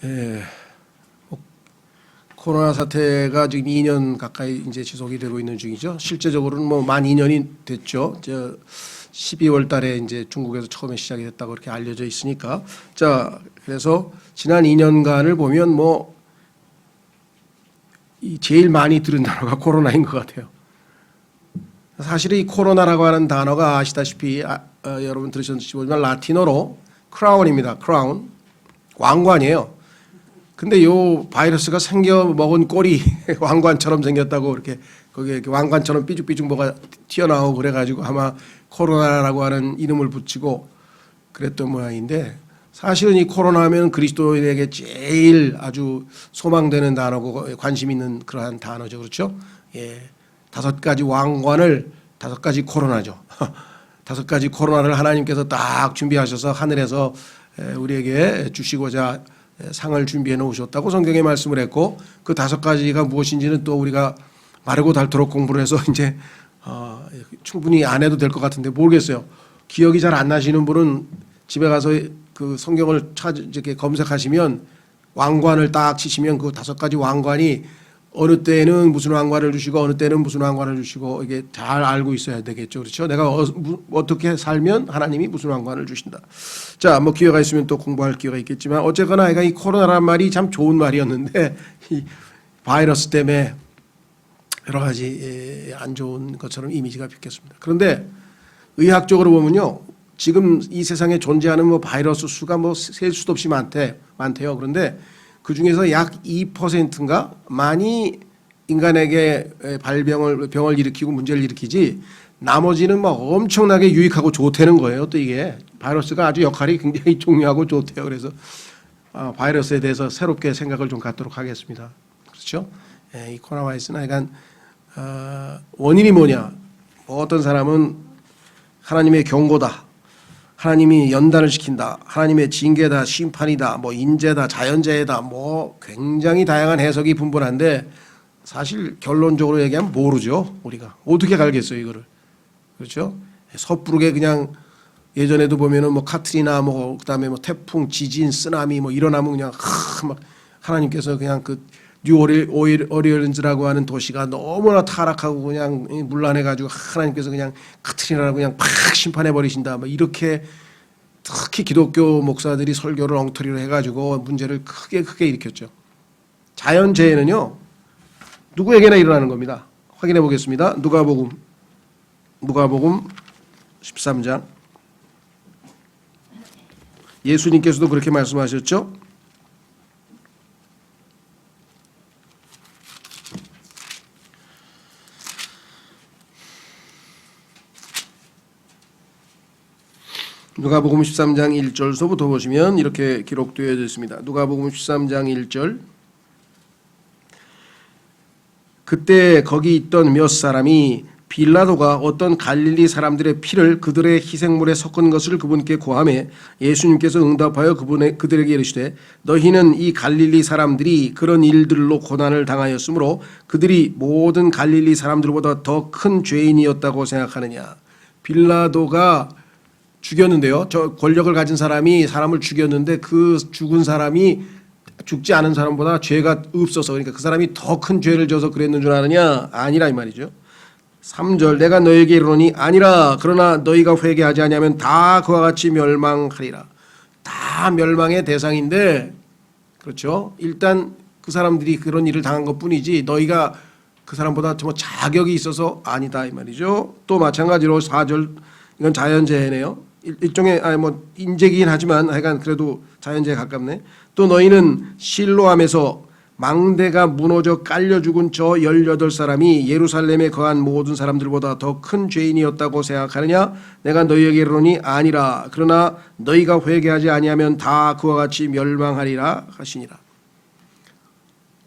예, 코로나 사태가 지금 2년 가까이 이제 지속이 되고 있는 중이죠. 실제적으로는 뭐 만 2년이 됐죠. 12월 달에 이제 중국에서 처음에 시작이 됐다고 그렇게 알려져 있으니까. 자, 그래서 지난 2년간을 보면 뭐 제일 많이 들은 단어가 코로나인 것 같아요. 사실 이 코로나라고 하는 단어가 아시다시피 여러분 들으셨는지 모르지만 라틴어로 크라운입니다. 크라운, 왕관이에요. 근데 요 바이러스가 생겨 먹은 꼴이 왕관처럼 생겼다고 이렇게 거기에 이렇게 왕관처럼 삐죽삐죽 뭐가 튀어나오고 그래가지고 아마 코로나라고 하는 이름을 붙이고 그랬던 모양인데, 사실은 이 코로나 하면 그리스도인에게 제일 아주 소망되는 단어고 관심 있는 그러한 단어죠. 그렇죠? 예. 5가지 왕관을 5가지 코로나죠. 5가지 코로나를 하나님께서 딱 준비하셔서 하늘에서 우리에게 주시고자 상을 준비해 놓으셨다고 성경에 말씀을 했고, 그 5가지가 무엇인지는 또 우리가 마르고 닳도록 공부를 해서 이제 충분히 안 해도 될 것 같은데 모르겠어요. 기억이 잘 안 나시는 분은 집에 가서 그 성경을 이렇게 검색하시면 왕관을 딱 치시면 그 5가지 왕관이 어느 때는 무슨 왕관을 주시고 어느 때는 무슨 왕관을 주시고 이게 잘 알고 있어야 되겠죠. 그렇죠? 내가 어떻게 살면 하나님이 무슨 왕관을 주신다. 자, 뭐 기회가 있으면 또 공부할 기회가 있겠지만 어쨌거나 이 코로나란 말이 참 좋은 말이었는데 이 바이러스 때문에 여러 가지 안 좋은 것처럼 이미지가 바뀌었습니다. 그런데 의학적으로 보면요, 지금 이 세상에 존재하는 뭐 바이러스 수가 뭐 셀 수도 없이 많대요. 그런데 그 중에서 약 2%인가 많이 인간에게 병을 일으키고 문제를 일으키지, 나머지는 막 엄청나게 유익하고 좋다는 거예요. 또 이게 바이러스가 아주 역할이 굉장히 중요하고 좋대요. 그래서 바이러스에 대해서 새롭게 생각을 좀 갖도록 하겠습니다. 그렇죠? 이 코로나 바이러스는 약간 원인이 뭐냐? 뭐 어떤 사람은 하나님의 경고다, 하나님이 연단을 시킨다, 하나님의 징계다, 심판이다, 뭐 인재다, 자연재해다, 뭐 굉장히 다양한 해석이 분분한데 사실 결론적으로 얘기하면 모르죠. 우리가 어떻게 알겠어요 이거를. 그렇죠? 섣부르게 그냥 예전에도 보면은 뭐 카트리나 뭐 그다음에 뭐 태풍, 지진, 쓰나미 뭐 일어나면 그냥 막 하나님께서 그냥 그 뉴오리언즈라고 하는 도시가 너무나 타락하고 그냥 문란해가지고 하나님께서 그냥 카트리나라고 그냥 팍 심판해 버리신다. 뭐 이렇게 특히 기독교 목사들이 설교를 엉터리로 해가지고 문제를 크게 일으켰죠. 자연재해는요 누구에게나 일어나는 겁니다. 확인해 보겠습니다. 누가복음 13장. 예수님께서도 그렇게 말씀하셨죠. 누가복음 13장 1절서부터 보시면 이렇게 기록되어 있습니다. 누가복음 13장 1절. 그때 거기 있던 몇 사람이 빌라도가 어떤 갈릴리 사람들의 피를 그들의 희생물에 섞은 것을 그분께 고하매 예수님께서 응답하여 그들에게 이르시되 너희는 이 갈릴리 사람들이 그런 일들로 고난을 당하였으므로 그들이 모든 갈릴리 사람들보다 더 큰 죄인이었다고 생각하느냐. 빌라도가 죽였는데요. 저 권력을 가진 사람이 사람을 죽였는데 그 죽은 사람이 죽지 않은 사람보다 죄가 없어서, 그러니까 그 사람이 더 큰 죄를 져서 그랬는 줄 아느냐? 아니라 이 말이죠. 3절. 내가 너에게 이르노니 아니라 그러나 너희가 회개하지 아니하면 다 그와 같이 멸망하리라. 다 멸망의 대상인데, 그렇죠? 일단 그 사람들이 그런 일을 당한 것뿐이지 너희가 그 사람보다 뭐 자격이 있어서 아니다 이 말이죠. 또 마찬가지로 4절. 이건 자연재해네요. 일종의 뭐 인재이긴 하지만 하여간 그래도 자연재해에 가깝네. 또 너희는 실로암에서 망대가 무너져 깔려 죽은 저 18사람이 예루살렘에 거한 모든 사람들보다 더 큰 죄인이었다고 생각하느냐? 내가 너희에게 이르노니 아니라 그러나 너희가 회개하지 아니하면 다 그와 같이 멸망하리라 하시니라.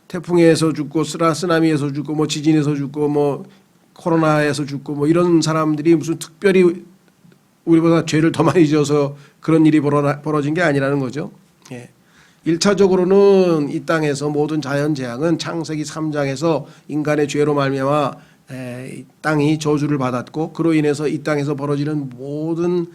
태풍에서 죽고 쓰나미에서 죽고 뭐 지진에서 죽고 뭐 코로나에서 죽고 뭐 이런 사람들이 무슨 특별히 우리보다 죄를 더 많이 지어서 그런 일이 벌어진 게 아니라는 거죠. 예. 1차적으로는 이 땅에서 모든 자연재앙은 창세기 3장에서 인간의 죄로 말미암아 땅이 저주를 받았고, 그로 인해서 이 땅에서 벌어지는 모든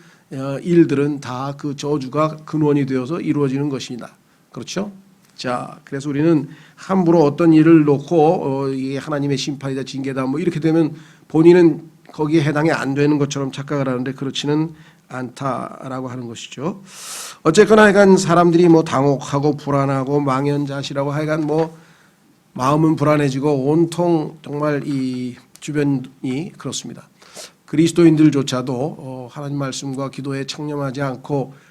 일들은 다 그 저주가 근원이 되어서 이루어지는 것입니다. 그렇죠? 자, 그래서 우리는 함부로 어떤 일을 놓고 이게 하나님의 심판이다, 징계다, 뭐 이렇게 되면 본인은 거기에 해당이 안 되는 것처럼 착각을 하는데 그렇지는 않다라고 하는 것이죠. 어쨌거나 하여간 사람들이 뭐 당혹하고 불안하고 망연자실하고 하여간 뭐 마음은 불안해지고 온통 정말 이 주변이 그렇습니다. 그리스도인들조차도 하나님 말씀과 기도에 청렴하지 않고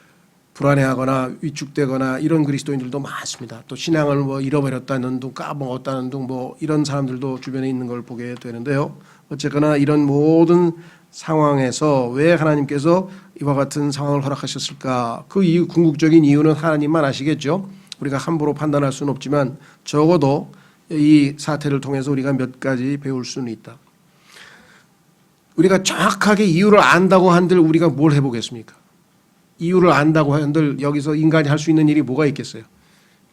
불안해하거나 위축되거나 이런 그리스도인들도 많습니다. 또 신앙을 뭐 잃어버렸다는 둥, 까먹었다는 둥, 뭐 이런 사람들도 주변에 있는 걸 보게 되는데요. 어쨌거나 이런 모든 상황에서 왜 하나님께서 이와 같은 상황을 허락하셨을까? 그 이유, 궁극적인 이유는 하나님만 아시겠죠. 우리가 함부로 판단할 수는 없지만 적어도 이 사태를 통해서 우리가 몇 가지 배울 수는 있다. 우리가 정확하게 이유를 안다고 한들 우리가 뭘 해보겠습니까? 이유를 안다고 한들 여기서 인간이 할 수 있는 일이 뭐가 있겠어요?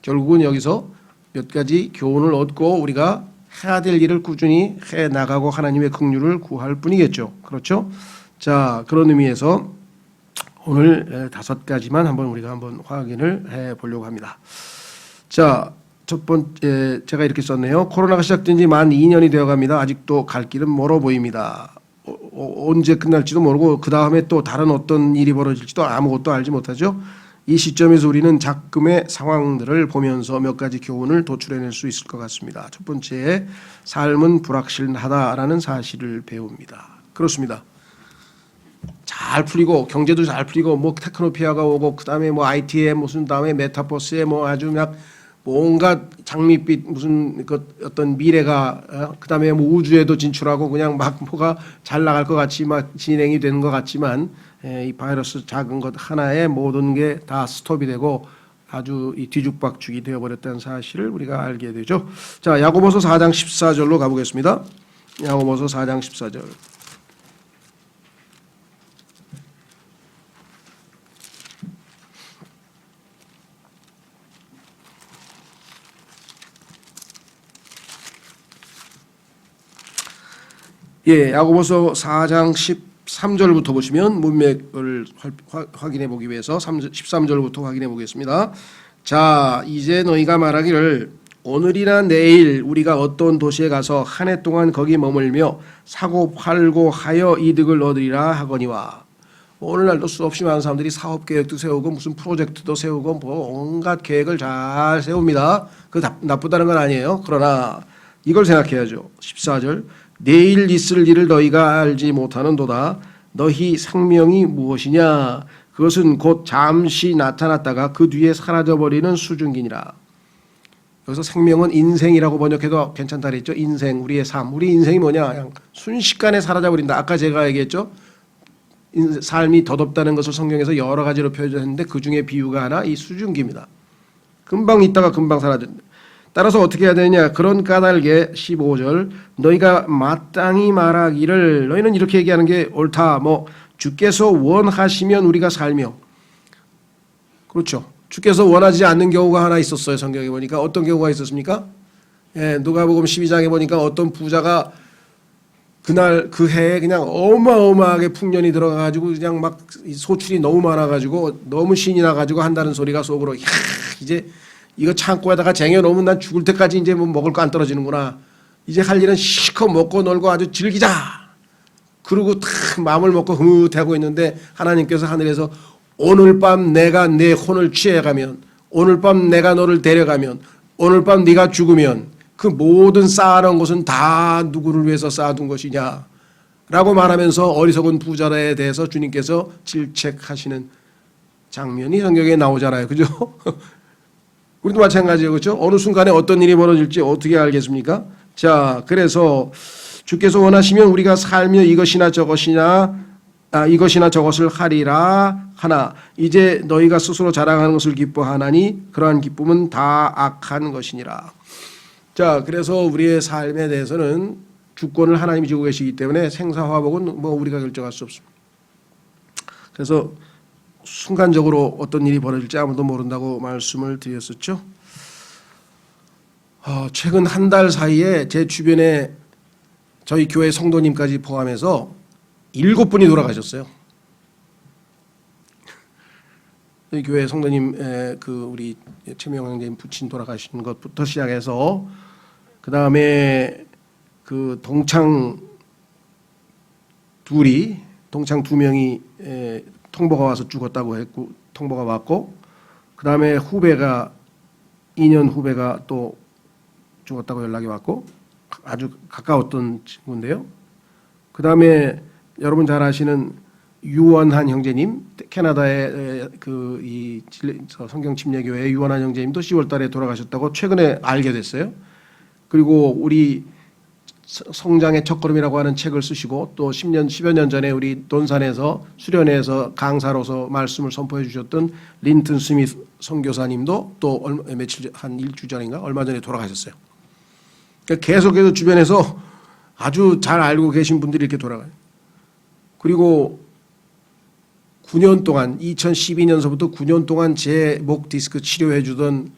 결국은 여기서 몇 가지 교훈을 얻고 우리가 해야 될 일을 꾸준히 해 나가고 하나님의 긍휼을 구할 뿐이겠죠. 그렇죠? 자, 그런 의미에서 오늘 5가지만 우리가 한번 확인을 해 보려고 합니다. 자, 첫 번째 제가 이렇게 썼네요. 코로나가 시작된 지 만 2년이 되어 갑니다. 아직도 갈 길은 멀어 보입니다. 언제 끝날지도 모르고 그 다음에 또 다른 어떤 일이 벌어질지도 아무것도 알지 못하죠. 이 시점에서 우리는 작금의 상황들을 보면서 몇 가지 교훈을 도출해낼 수 있을 것 같습니다. 첫 번째, 삶은 불확실하다라는 사실을 배웁니다. 그렇습니다. 잘 풀리고 경제도 잘 풀리고 뭐 테크노피아가 오고 그다음에 뭐 IT에 무슨 다음에 메타버스에 뭐 아주 막 온갖 장밋빛 무슨 그 어떤 미래가 그다음에 뭐 우주에도 진출하고 그냥 막 뭐가 잘 나갈 것 같이 막 진행이 되는 것 같지만 이 바이러스 작은 것 하나에 모든 게 다 스톱이 되고 아주 이 뒤죽박죽이 되어버렸다는 사실을 우리가 알게 되죠. 자, 야고보서 4장 14절로 가보겠습니다. 야고보서 4장 14절. 예, 야고보서 4장 13절부터 보시면 문맥을 확인해 보기 위해서 13절부터 확인해 보겠습니다. 자, 이제 너희가 말하기를 오늘이나 내일 우리가 어떤 도시에 가서 한 해 동안 거기 머물며 사고 팔고 하여 이득을 얻으리라 하거니와. 오늘날도 수없이 많은 사람들이 사업 계획도 세우고 무슨 프로젝트도 세우고 뭐 온갖 계획을 잘 세웁니다. 그거 나쁘다는 건 아니에요. 그러나 이걸 생각해야죠. 14절. 내일 있을 일을 너희가 알지 못하는도다. 너희 생명이 무엇이냐? 그것은 곧 잠시 나타났다가 그 뒤에 사라져버리는 수증기니라. 여기서 생명은 인생이라고 번역해도 괜찮다 그랬죠. 인생, 우리의 삶. 우리 인생이 뭐냐? 그냥 순식간에 사라져버린다. 아까 제가 얘기했죠. 삶이 덧없다는 것을 성경에서 여러 가지로 표현했는데 그 중에 비유가 하나 이 수증기입니다. 금방 있다가 금방 사라진다. 따라서 어떻게 해야 되느냐? 그런 까닭에 15절 너희가 마땅히 말하기를 너희는 이렇게 얘기하는 게 옳다. 뭐 주께서 원하시면 우리가 살며. 그렇죠. 주께서 원하지 않는 경우가 하나 있었어요. 성경에 보니까 어떤 경우가 있었습니까? 예, 누가복음 12장에 보니까 어떤 부자가 그날 그 해에 그냥 어마어마하게 풍년이 들어가가지고 그냥 막 소출이 너무 많아가지고 너무 신이 나가지고 한다는 소리가 속으로 야 이제 이거 창고에다가 쟁여놓으면 난 죽을 때까지 이제 뭐 먹을 거 안 떨어지는구나. 이제 할 일은 실컷 먹고 놀고 아주 즐기자. 그러고 탁 마음을 먹고 흐뭇하고 있는데 하나님께서 하늘에서 오늘 밤 내가 내 혼을 취해가면 오늘 밤 내가 너를 데려가면 오늘 밤 네가 죽으면 그 모든 쌓아놓은 것은 다 누구를 위해서 쌓아둔 것이냐 라고 말하면서 어리석은 부자에 대해서 주님께서 질책하시는 장면이 성경에 나오잖아요. 그죠? 우리도 마찬가지예요. 그렇죠? 어느 순간에 어떤 일이 벌어질지 어떻게 알겠습니까? 자, 그래서 주께서 원하시면 우리가 살며 이것이나 저것을 하리라 하나 이제 너희가 스스로 자랑하는 것을 기뻐하나니 그러한 기쁨은 다 악한 것이니라. 자, 그래서 우리의 삶에 대해서는 주권을 하나님이 지고 계시기 때문에 생사화복은 뭐 우리가 결정할 수 없습니다. 그래서 순간적으로 어떤 일이 벌어질지 아무도 모른다고 말씀을 드렸었죠. 최근 한 달 사이에 제 주변에 저희 교회 성도님까지 포함해서 7분이 돌아가셨어요. 이 교회 성도님 그 우리 최명 형제님 부친 돌아가신 것부터 시작해서 그 다음에 그 동창 두 명이 통보가 와서 죽었다고 했고 통보가 왔고 그 다음에 2년 후배가 또 죽었다고 연락이 왔고 아주 가까웠던 친구인데요. 그 다음에 여러분 잘 아시는 유원한 형제님, 캐나다의 이 성경 침례교회 유원한 형제님도 10월달에 돌아가셨다고 최근에 알게 됐어요. 그리고 우리 성장의 첫걸음이라고 하는 책을 쓰시고 또 10여 년 전에 우리 논산에서 수련회에서 강사로서 말씀을 선포해 주셨던 린튼 스미스 선교사님도 또 한 일주 전인가 얼마 전에 돌아가셨어요. 그러니까 계속해서 주변에서 아주 잘 알고 계신 분들이 이렇게 돌아가요. 그리고 9년 동안 2012년서부터 9년 동안 제 목 디스크 치료해 주던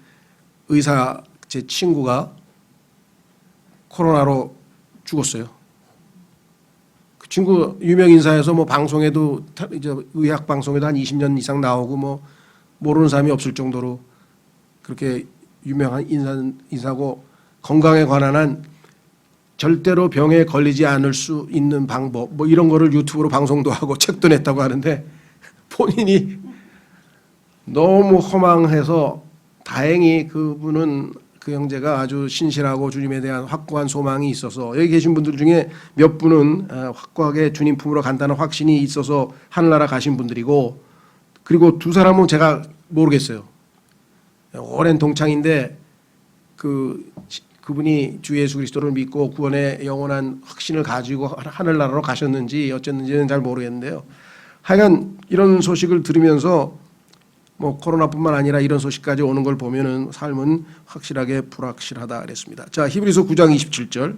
의사 제 친구가 코로나로 죽었어요. 그 친구 유명 인사여서 뭐 방송에도 이제 의학 방송에도 한 20년 이상 나오고 뭐 모르는 사람이 없을 정도로 그렇게 유명한 인사고 건강에 관한 한 절대로 병에 걸리지 않을 수 있는 방법 뭐 이런 거를 유튜브로 방송도 하고 책도 냈다고 하는데 본인이 너무 허망해서 다행히 그분은 그 형제가 아주 신실하고 주님에 대한 확고한 소망이 있어서 여기 계신 분들 중에 몇 분은 확고하게 주님 품으로 간다는 확신이 있어서 하늘나라 가신 분들이고 그리고 두 사람은 제가 모르겠어요. 오랜 동창인데 그분이 주 예수 그리스도를 믿고 구원의 영원한 확신을 가지고 하늘나라로 가셨는지 어쨌는지는 잘 모르겠는데요. 하여간 이런 소식을 들으면서 뭐 코로나뿐만 아니라 이런 소식까지 오는 걸 보면은 삶은 확실하게 불확실하다 그랬습니다. 자, 히브리서 9장 27절.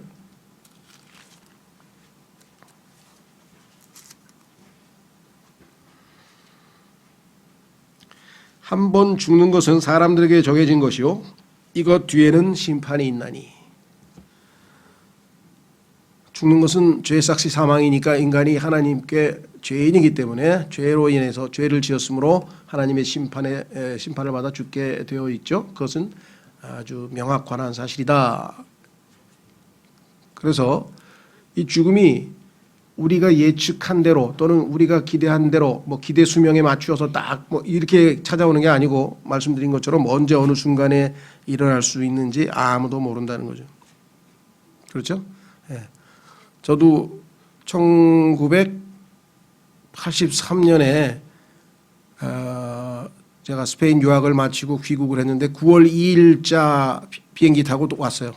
한 번 죽는 것은 사람들에게 정해진 것이요 이것 뒤에는 심판이 있나니. 죽는 것은 죄 삭시 사망이니까 인간이 하나님께 죄인이기 때문에 죄로 인해서 죄를 지었으므로 하나님의 심판을 받아 죽게 되어 있죠. 그것은 아주 명확한 사실이다. 그래서 이 죽음이 우리가 예측한 대로 또는 우리가 기대한 대로 뭐 기대 수명에 맞추어서 딱 뭐 이렇게 찾아오는 게 아니고 말씀드린 것처럼 언제 어느 순간에 일어날 수 있는지 아무도 모른다는 거죠. 그렇죠? 예. 저도 1983년에 제가 스페인 유학을 마치고 귀국을 했는데 9월 2일자 비행기 타고 또 왔어요.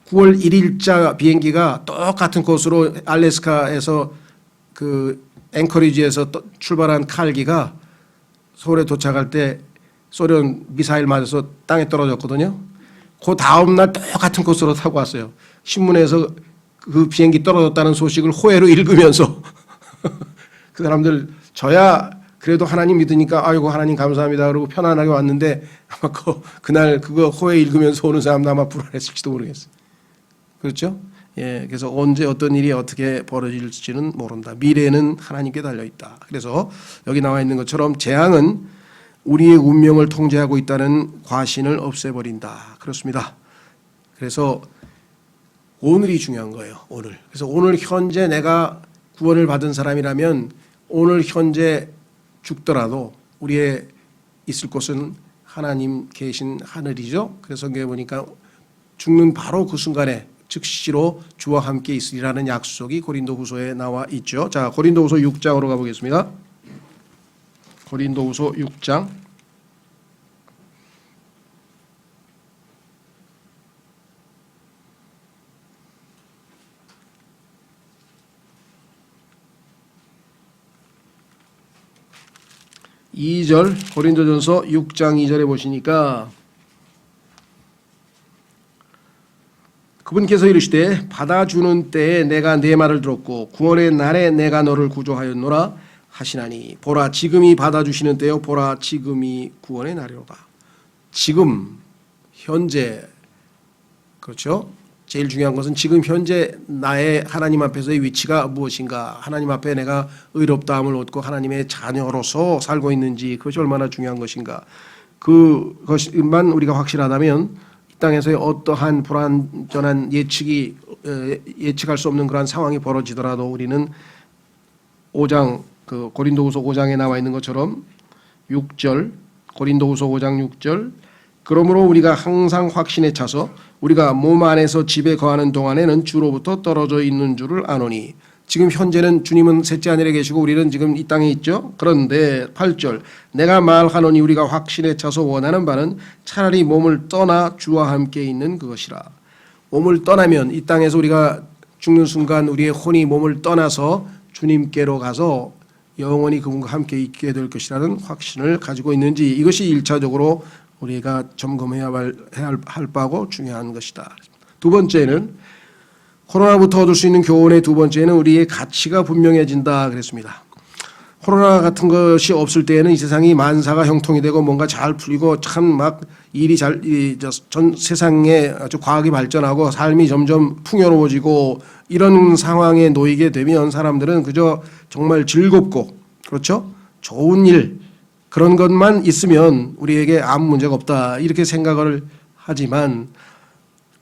9월 1일자 비행기가 똑같은 코스로 알래스카에서 그 앵커리지에서 출발한 칼기가 서울에 도착할 때 소련 미사일 맞아서 땅에 떨어졌거든요. 그 다음 날 똑같은 코스로 타고 왔어요. 신문에서 그 비행기 떨어졌다는 소식을 호해로 읽으면서 그 사람들 저야 그래도 하나님 믿으니까 아이고 하나님 감사합니다 그러고 편안하게 왔는데 아마 그날 그거 호해 읽으면서 오는 사람도 아마 불안했을지도 모르겠어요. 그렇죠? 예, 그래서 언제 어떤 일이 어떻게 벌어질지는 모른다. 미래는 하나님께 달려 있다. 그래서 여기 나와 있는 것처럼 재앙은 우리의 운명을 통제하고 있다는 과신을 없애버린다. 그렇습니다. 그래서 오늘이 중요한 거예요. 오늘. 그래서 오늘 현재 내가 구원을 받은 사람이라면 오늘 현재 죽더라도 우리의 있을 곳은 하나님 계신 하늘이죠. 그래서 성경에 보니까 죽는 바로 그 순간에 즉시로 주와 함께 있으리라는 약속이 고린도후서에 나와 있죠. 자, 고린도후서 6장으로 가보겠습니다. 고린도후서 6장. 2절 고린도전서 6장 2절에 보시니까 그분께서 이르시되 받아주는 때에 내가 네 말을 들었고 구원의 날에 내가 너를 구조하였노라 하시나니 보라 지금이 받아주시는 때요 보라 지금이 구원의 날이로다. 지금 현재 그렇죠? 제일 중요한 것은 지금 현재 나의 하나님 앞에서의 위치가 무엇인가, 하나님 앞에 내가 의롭다함을 얻고 하나님의 자녀로서 살고 있는지, 그것이 얼마나 중요한 것인가, 그것만 우리가 확실하다면 이 땅에서의 어떠한 불완전한 예측할 수 없는 그러한 상황이 벌어지더라도 우리는 5장 고린도후서 5장에 나와 있는 것처럼 6절, 고린도후서 5장 6절, 그러므로 우리가 항상 확신에 차서 우리가 몸 안에서 집에 거하는 동안에는 주로부터 떨어져 있는 줄을 아노니. 지금 현재는 주님은 셋째 하늘에 계시고 우리는 지금 이 땅에 있죠. 그런데 8절, 내가 말하노니 우리가 확신에 차서 원하는 바는 차라리 몸을 떠나 주와 함께 있는 그것이라. 몸을 떠나면 이 땅에서 우리가 죽는 순간 우리의 혼이 몸을 떠나서 주님께로 가서 영원히 그분과 함께 있게 될 것이라는 확신을 가지고 있는지, 이것이 1차적으로 우리가 점검해야 할 바고 중요한 것이다. 두 번째는, 코로나부터 얻을 수 있는 교훈의 두 번째는 우리의 가치가 분명해진다 그랬습니다. 코로나 같은 것이 없을 때에는 이 세상이 만사가 형통이 되고 뭔가 잘 풀리고 참 막 일이 전 세상에 아주 과학이 발전하고 삶이 점점 풍요로워지고 이런 상황에 놓이게 되면 사람들은 그저 정말 즐겁고, 그렇죠, 좋은 일, 그런 것만 있으면 우리에게 아무 문제가 없다 이렇게 생각을 하지만,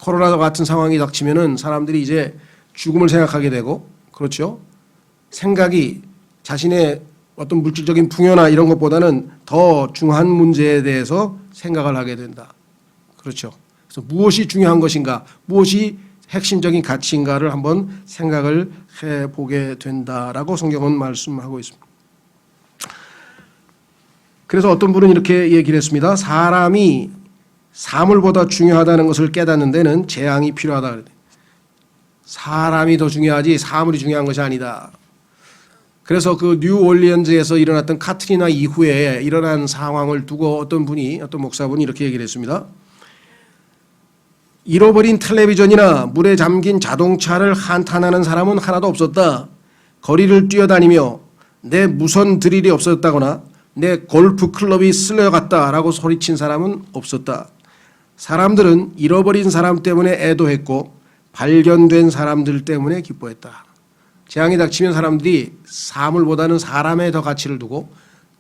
코로나 같은 상황이 닥치면은 사람들이 이제 죽음을 생각하게 되고, 그렇죠, 생각이 자신의 어떤 물질적인 풍요나 이런 것보다는 더 중요한 문제에 대해서 생각을 하게 된다. 그렇죠. 그래서 무엇이 중요한 것인가, 무엇이 핵심적인 가치인가를 한번 생각을 해보게 된다라고 성경은 말씀하고 있습니다. 그래서 어떤 분은 이렇게 얘기를 했습니다. 사람이 사물보다 중요하다는 것을 깨닫는 데는 재앙이 필요하다. 사람이 더 중요하지 사물이 중요한 것이 아니다. 그래서 그 뉴올리언즈에서 일어났던 카트리나 이후에 일어난 상황을 두고 어떤 목사분이 이렇게 얘기를 했습니다. 잃어버린 텔레비전이나 물에 잠긴 자동차를 한탄하는 사람은 하나도 없었다. 거리를 뛰어다니며 내 무선 드릴이 없었다거나 내 골프 클럽이 쓸려갔다라고 소리친 사람은 없었다. 사람들은 잃어버린 사람 때문에 애도했고 발견된 사람들 때문에 기뻐했다. 재앙이 닥치면 사람들이 사물보다는 사람에 더 가치를 두고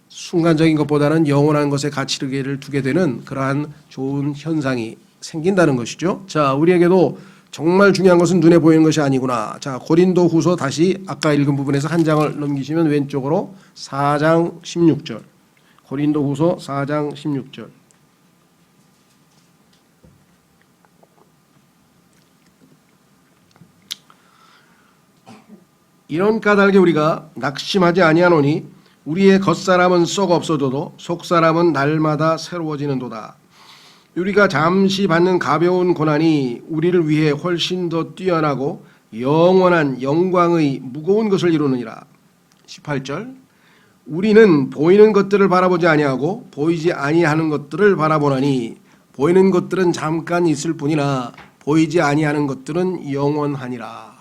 순간적인 것보다는 영원한 것에 가치를 두게 되는 그러한 좋은 현상이 생긴다는 것이죠. 자, 우리에게도 정말 중요한 것은 눈에 보이는 것이 아니구나. 자, 고린도후서 다시 아까 읽은 부분에서 한 장을 넘기시면 왼쪽으로 4장 16절. 고린도후서 4장 16절. 이런 까닭에 우리가 낙심하지 아니하노니 우리의 겉사람은 썩 없어져도 속사람은 날마다 새로워지는도다. 우리가 잠시 받는 가벼운 고난이 우리를 위해 훨씬 더 뛰어나고 영원한 영광의 무거운 것을 이루느니라. 18절. 우리는 보이는 것들을 바라보지 아니하고 보이지 아니하는 것들을 바라보나니 보이는 것들은 잠깐 있을 뿐이나 보이지 아니하는 것들은 영원하니라.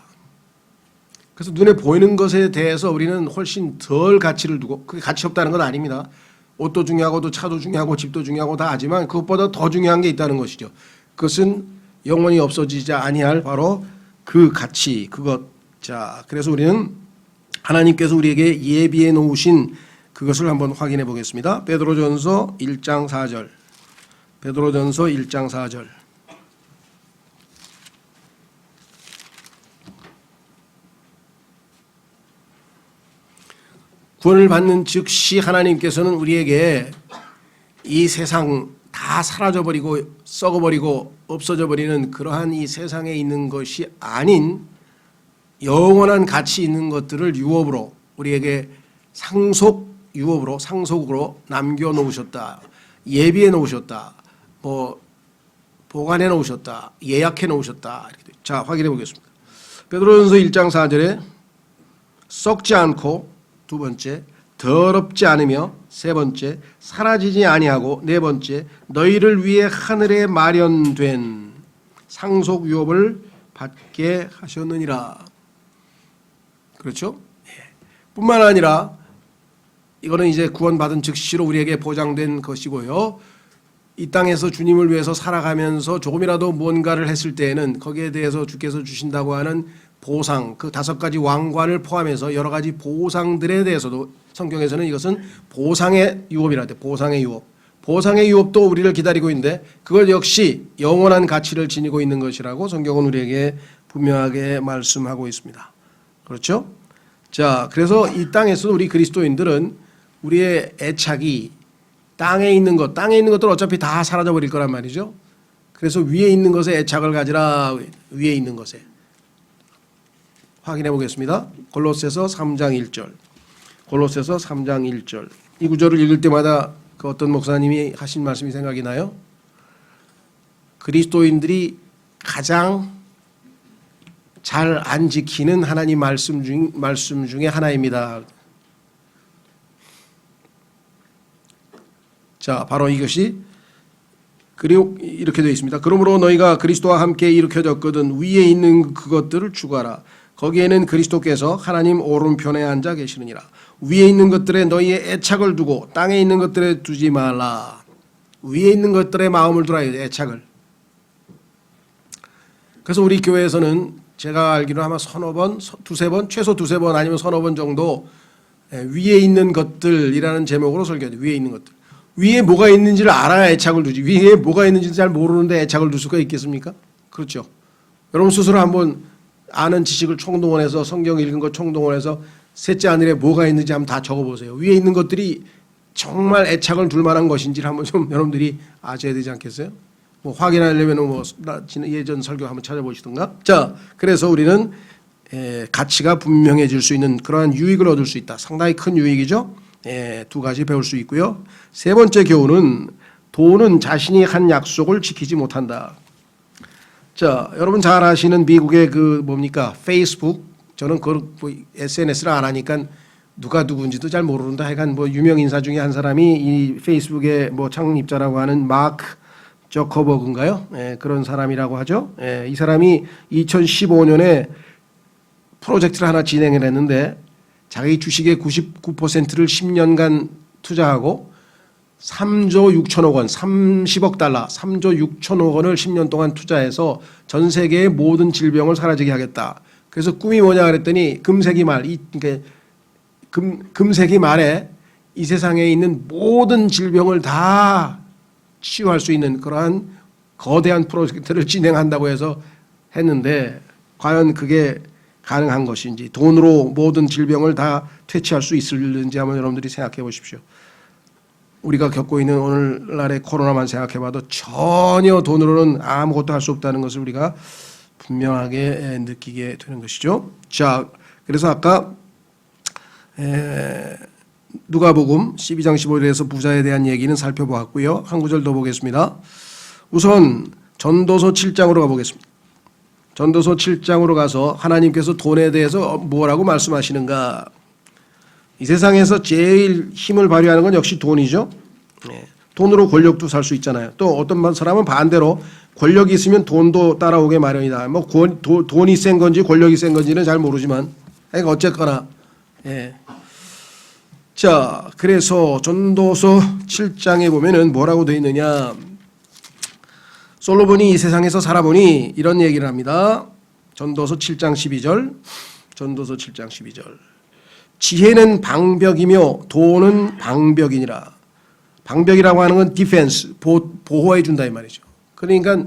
그래서 눈에 보이는 것에 대해서 우리는 훨씬 덜 가치를 두고, 그게 가치 없다는 건 아닙니다. 옷도 중요하고 또 차도 중요하고 집도 중요하고 다 하지만 그것보다 더 중요한 게 있다는 것이죠. 그것은 영원히 없어지지 아니할 바로 그 가치, 그것. 자, 그래서 우리는 하나님께서 우리에게 예비해 놓으신 그것을 한번 확인해 보겠습니다. 베드로전서 1장 4절. 베드로전서 1장 4절. 구원을 받는 즉시 하나님께서는 우리에게 이 세상 다 사라져버리고 썩어버리고 없어져버리는 그러한 이 세상에 있는 것이 아닌 영원한 가치 있는 것들을 유업으로 우리에게 상속으로 남겨놓으셨다. 예비해 놓으셨다. 보관해 놓으셨다. 예약해 놓으셨다. 자, 확인해 보겠습니다. 베드로전서 1장 4절에 썩지 않고, 두 번째, 더럽지 않으며, 세 번째, 사라지지 아니하고, 네 번째, 너희를 위해 하늘에 마련된 상속 유업을 받게 하셨느니라. 그렇죠? 뿐만 아니라 이거는 이제 구원받은 즉시로 우리에게 보장된 것이고요. 이 땅에서 주님을 위해서 살아가면서 조금이라도 무언가를 했을 때에는 거기에 대해서 주께서 주신다고 하는 보상, 그 5가지 왕관을 포함해서 여러 가지 보상들에 대해서도 성경에서는 이것은 보상의 유업이라 돼. 보상의 유업. 보상의 유업도 우리를 기다리고 있는데 그걸 역시 영원한 가치를 지니고 있는 것이라고 성경은 우리에게 분명하게 말씀하고 있습니다. 그렇죠? 자, 그래서 이 땅에서 우리 그리스도인들은 우리의 애착이 땅에 있는 것들은 어차피 다 사라져버릴 거란 말이죠. 그래서 위에 있는 것에 애착을 가지라. 위에 있는 것에. 확인해 보겠습니다. 골로새서 3장 1절. 골로새서 3장 1절. 이 구절을 읽을 때마다 그 어떤 목사님이 하신 말씀이 생각이 나요. 그리스도인들이 가장 잘 안 지키는 하나님 말씀 중에 하나입니다. 자, 바로 이것이 그리고 이렇게 되어 있습니다. 그러므로 너희가 그리스도와 함께 일으켜졌거든 위에 있는 그것들을 추구하라. 거기에는 그리스도께서 하나님 오른편에 앉아 계시느니라. 위에 있는 것들에 너희의 애착을 두고 땅에 있는 것들에 두지 말라. 위에 있는 것들에 마음을 두라. 애착을. 그래서 우리 교회에서는 제가 알기로 아마 서너 번, 두세 번, 최소 두세 번 아니면 서너 번 정도 위에 있는 것들이라는 제목으로 설교해요. 위에 있는 것들. 위에 뭐가 있는지를 알아야 애착을 두지. 위에 뭐가 있는지 잘 모르는데 애착을 둘 수가 있겠습니까? 그렇죠. 여러분 스스로 한번 아는 지식을 총동원해서 성경 읽은 거 총동원해서 셋째 하늘에 뭐가 있는지 한번 다 적어보세요. 위에 있는 것들이 정말 애착을 둘 만한 것인지를 한번 좀 여러분들이 아셔야 되지 않겠어요? 뭐 확인하려면 뭐 예전 설교 한번 찾아보시던가. 자, 그래서 우리는 가치가 분명해질 수 있는 그러한 유익을 얻을 수 있다. 상당히 큰 유익이죠. 2가지 배울 수 있고요. 세 번째 교훈은 돈은 자신이 한 약속을 지키지 못한다. 자, 여러분 잘 아시는 미국의 그 뭡니까 페이스북. 저는 그 뭐 SNS를 안 하니까 누가 누군지도 잘 모르는데 하여간 뭐 유명 인사 중에 한 사람이 이 페이스북의 뭐 창립자라고 하는 마크 저커버그인가요? 그런 사람이라고 하죠. 이 사람이 2015년에 프로젝트를 하나 진행을 했는데 자기 주식의 99%를 10년간 투자하고 3조 6천억 원, 30억 달러, 3조 6천억 원을 10년 동안 투자해서 전 세계의 모든 질병을 사라지게 하겠다. 그래서 꿈이 뭐냐 그랬더니 금세기 말에 이 세상에 있는 모든 질병을 다 치유할 수 있는 그러한 거대한 프로젝트를 진행한다고 해서 했는데 과연 그게 가능한 것인지 돈으로 모든 질병을 다 퇴치할 수 있을는지 한번 여러분들이 생각해 보십시오. 우리가 겪고 있는 오늘날의 코로나만 생각해 봐도 전혀 돈으로는 아무것도 할 수 없다는 것을 우리가 분명하게 느끼게 되는 것이죠. 자, 그래서 아까 누가복음 12장 15절에서 부자에 대한 얘기는 살펴보았고요. 한 구절 더 보겠습니다. 우선 전도서 7장으로 가보겠습니다. 전도서 7장으로 가서 하나님께서 돈에 대해서 뭐라고 말씀하시는가. 이 세상에서 제일 힘을 발휘하는 건 역시 돈이죠. 돈으로 권력도 살 수 있잖아요. 또 어떤 사람은 반대로 권력이 있으면 돈도 따라오게 마련이다. 뭐 돈이 센 건지 권력이 센 건지는 잘 모르지만 어쨌거나 자, 그래서 전도서 7장에 보면은 뭐라고 되어 있느냐. 솔로몬이 이 세상에서 살아보니 이런 얘기를 합니다. 전도서 7장 12절. 전도서 7장 12절. 지혜는 방벽이며 돈은 방벽이니라. 방벽이라고 하는 건 디펜스, 보호해 준다 이 말이죠. 그러니까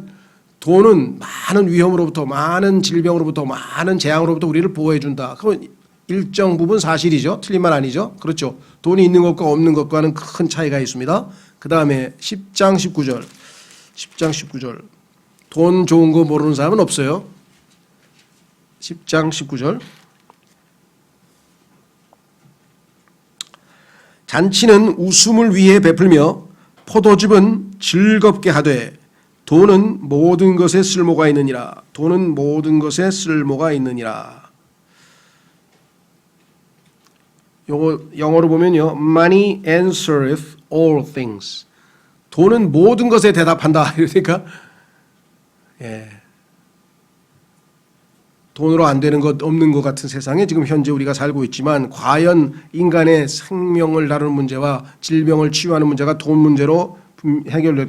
돈은 많은 위험으로부터, 많은 질병으로부터, 많은 재앙으로부터 우리를 보호해 준다. 그건 일정 부분 사실이죠. 틀린 말 아니죠. 그렇죠. 돈이 있는 것과 없는 것과는 큰 차이가 있습니다. 그 다음에 10장 19절. 10장 19절. 돈 좋은 거 모르는 사람은 없어요. 10장 19절. 잔치는 웃음을 위해 베풀며 포도즙은 즐겁게 하되 돈은 모든 것에 쓸모가 있느니라. 돈은 모든 것에 쓸모가 있느니라. 요거 영어로 보면요. Money answereth all things. 돈은 모든 것에 대답한다. 이러니까 돈으로 안 되는 것 없는 것 같은 세상에 지금 현재 우리가 살고 있지만 과연 인간의 생명을 다루는 문제와 질병을 치유하는 문제가 돈 문제로 해결될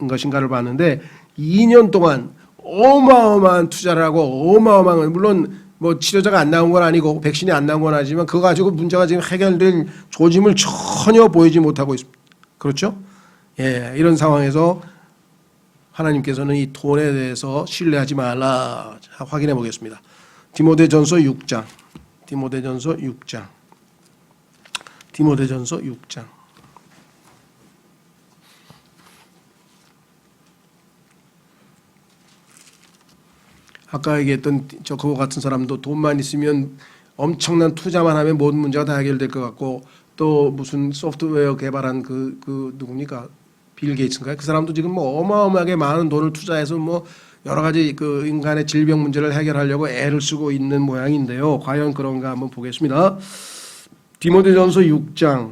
것인가를 봤는데 2년 동안 어마어마한 투자를 하고 어마어마한 물론 뭐 치료제가 안 나온 건 아니고 백신이 안 나온 건 아니지만 그거 가지고 문제가 지금 해결될 조짐을 전혀 보이지 못하고 있습니다. 그렇죠? 예, 이런 상황에서 하나님께서는 이 돈에 대해서 신뢰하지 말라. 자, 확인해 보겠습니다. 디모데전서 6장. 디모데전서 6장. 디모데전서 6장. 아까 얘기했던 저 그거 같은 사람도 돈만 있으면 엄청난 투자만 하면 모든 문제가 다 해결될 것 같고 또 무슨 소프트웨어 개발한 그 누굽니까? 빌 게이츠인가요? 그 사람도 지금 뭐 어마어마하게 많은 돈을 투자해서 뭐 여러 가지 그 인간의 질병 문제를 해결하려고 애를 쓰고 있는 모양인데요. 과연 그런가 한번 보겠습니다. 디모데전서 6장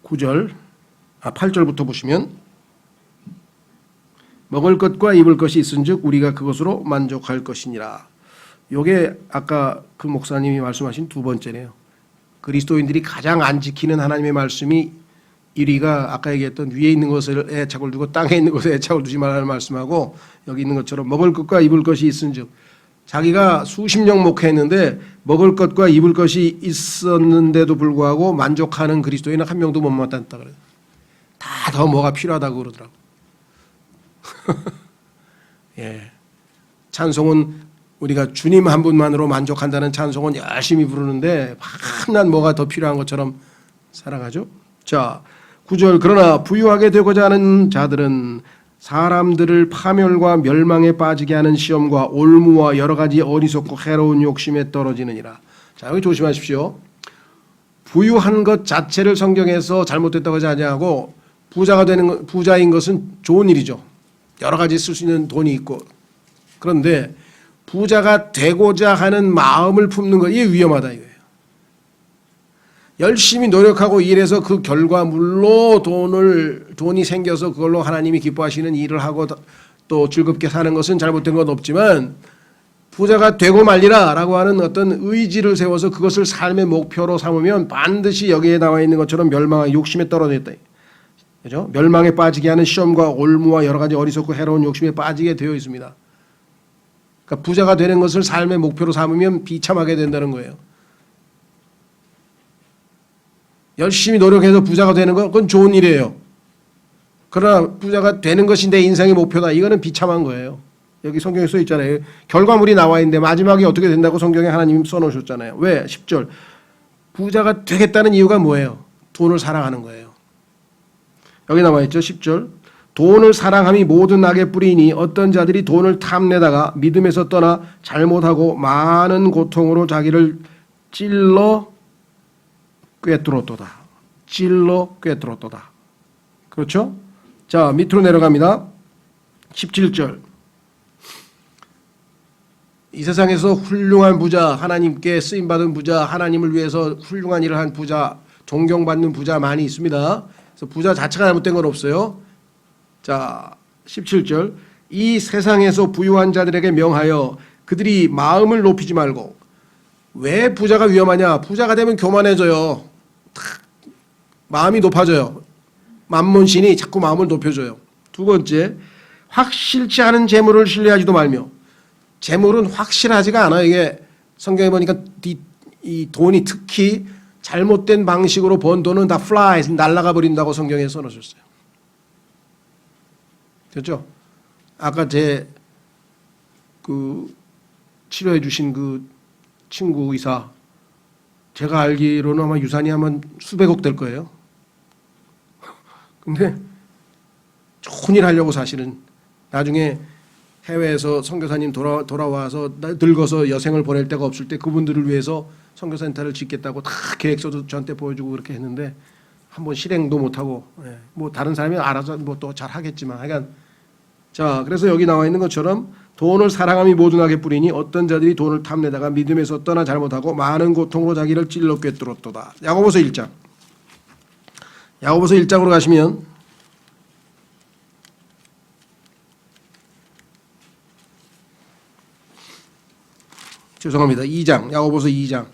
9절 8절부터 보시면 먹을 것과 입을 것이 있은즉 우리가 그것으로 만족할 것이니라. 요게 아까 그 목사님이 말씀하신 두 번째네요. 그리스도인들이 가장 안 지키는 하나님의 말씀이 1위가 아까 얘기했던 위에 있는 것을 애착을 두고 땅에 있는 것에 애착을 두지 말라는 말씀하고 여기 있는 것처럼 먹을 것과 입을 것이 있은즉 자기가 수십 년 목회했는데 먹을 것과 입을 것이 있었는데도 불구하고 만족하는 그리스도인은 한 명도 못 만났다 그래요. 다 더 뭐가 필요하다고 그러더라고. 예, 찬송은 우리가 주님 한 분만으로 만족한다는 찬송은 열심히 부르는데 한난 뭐가 더 필요한 것처럼 살아가죠. 자, 9절 그러나 부유하게 되고자 하는 자들은 사람들을 파멸과 멸망에 빠지게 하는 시험과 올무와 여러 가지 어리석고 해로운 욕심에 떨어지느니라. 자, 여기 조심하십시오. 부유한 것 자체를 성경에서 잘못됐다고 하지 아니하고 부자인 것은 좋은 일이죠. 여러 가지 쓸 수 있는 돈이 있고. 그런데 부자가 되고자 하는 마음을 품는 것, 이게 위험하다 이거예요. 열심히 노력하고 일해서 그 결과물로 돈이 생겨서 그걸로 하나님이 기뻐하시는 일을 하고 또 즐겁게 사는 것은 잘못된 건 없지만 부자가 되고 말리라라고 하는 어떤 의지를 세워서 그것을 삶의 목표로 삼으면 반드시 여기에 나와 있는 것처럼 멸망의 욕심에 떨어졌다. 그죠? 멸망에 빠지게 하는 시험과 올무와 여러 가지 어리석고 해로운 욕심에 빠지게 되어 있습니다. 그러니까 부자가 되는 것을 삶의 목표로 삼으면 비참하게 된다는 거예요. 열심히 노력해서 부자가 되는 건 그건 좋은 일이에요. 그러나 부자가 되는 것이 내 인생의 목표다. 이거는 비참한 거예요. 여기 성경에 써 있잖아요. 결과물이 나와 있는데 마지막에 어떻게 된다고 성경에 하나님이 써놓으셨잖아요. 왜? 10절. 부자가 되겠다는 이유가 뭐예요? 돈을 사랑하는 거예요. 여기 나와 있죠. 10절. 돈을 사랑함이 모든 악의 뿌리이니 어떤 자들이 돈을 탐내다가 믿음에서 떠나 잘못하고 많은 고통으로 자기를 찔러 꿰뚫었도다. 찔러 꿰뚫었도다. 그렇죠? 자, 밑으로 내려갑니다. 17절. 이 세상에서 훌륭한 부자, 하나님께 쓰임받은 부자, 하나님을 위해서 훌륭한 일을 한 부자, 존경받는 부자 많이 있습니다. 그래서 부자 자체가 잘못된 건 없어요. 자, 17절. 이 세상에서 부유한 자들에게 명하여 그들이 마음을 높이지 말고. 왜 부자가 위험하냐? 부자가 되면 교만해져요. 마음이 높아져요. 만몬신이 자꾸 마음을 높여줘요. 두 번째, 확실치 않은 재물을 신뢰하지도 말며. 재물은 확실하지가 않아요. 이게 성경에 보니까 이 돈이 특히 잘못된 방식으로 번 돈은 다 flies, 날아가 버린다고 성경에 써놓으셨어요. 그렇죠? 아까 제 그 치료해 주신 그 친구 의사, 제가 알기로는 아마 유산이 아마 수백억 될 거예요. 근데 좋은 일 하려고 사실은 나중에 해외에서 선교사님 돌아와서 늙어서 여생을 보낼 데가 없을 때 그분들을 위해서 선교센터를 짓겠다고 다 계획서도 저한테 보여주고 그렇게 했는데 한번 실행도 못하고, 뭐 다른 사람이 알아서 뭐 또 잘 하겠지만 하여간. 자, 그래서 여기 나와 있는 것처럼 돈을 사랑함이 모든 악의 뿌리니 어떤 자들이 돈을 탐내다가 믿음에서 떠나 잘못하고 많은 고통으로 자기를 찔러 꿰뚫었도다. 야고보서 1장. 야고보서 1장으로 가시면 죄송합니다. 2장. 야고보서 2장.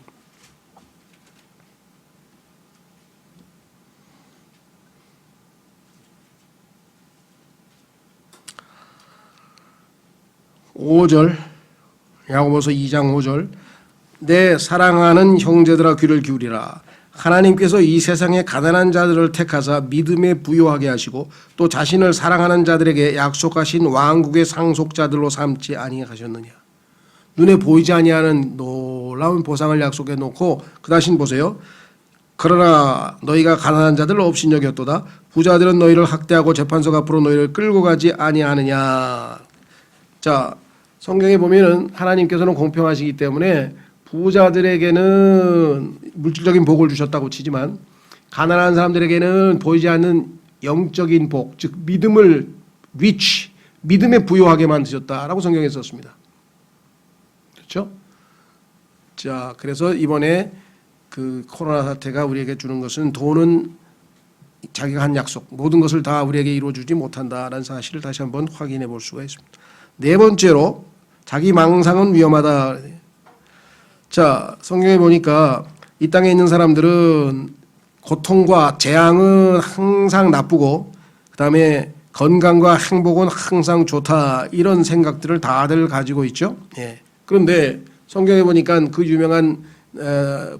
5절, 야고보서 2장 5절. 내 사랑하는 형제들아 귀를 기울이라. 하나님께서 이 세상의 가난한 자들을 택하사 믿음에 부요하게 하시고 또 자신을 사랑하는 자들에게 약속하신 왕국의 상속자들로 삼지 아니하셨느냐. 눈에 보이지 아니하는 놀라운 보상을 약속해 놓고 그 다신 보세요. 그러나 너희가 가난한 자들을 업신여겼도다. 부자들은 너희를 학대하고 재판석 앞으로 너희를 끌고 가지 아니하느냐. 자, 성경에 보면은 하나님께서는 공평하시기 때문에 부자들에게는 물질적인 복을 주셨다고 치지만 가난한 사람들에게는 보이지 않는 영적인 복, 즉 믿음을 믿음에 부여하게 만드셨다라고 성경에 썼습니다. 그렇죠? 자, 그래서 이번에 그 코로나 사태가 우리에게 주는 것은 돈은 자기가 한 약속, 모든 것을 다 우리에게 이루어주지 못한다라는 사실을 다시 한번 확인해 볼 수가 있습니다. 네 번째로 자기 망상은 위험하다. 자, 성경에 보니까 이 땅에 있는 사람들은 고통과 재앙은 항상 나쁘고 그다음에 건강과 행복은 항상 좋다 이런 생각들을 다들 가지고 있죠. 예. 그런데 성경에 보니까 그 유명한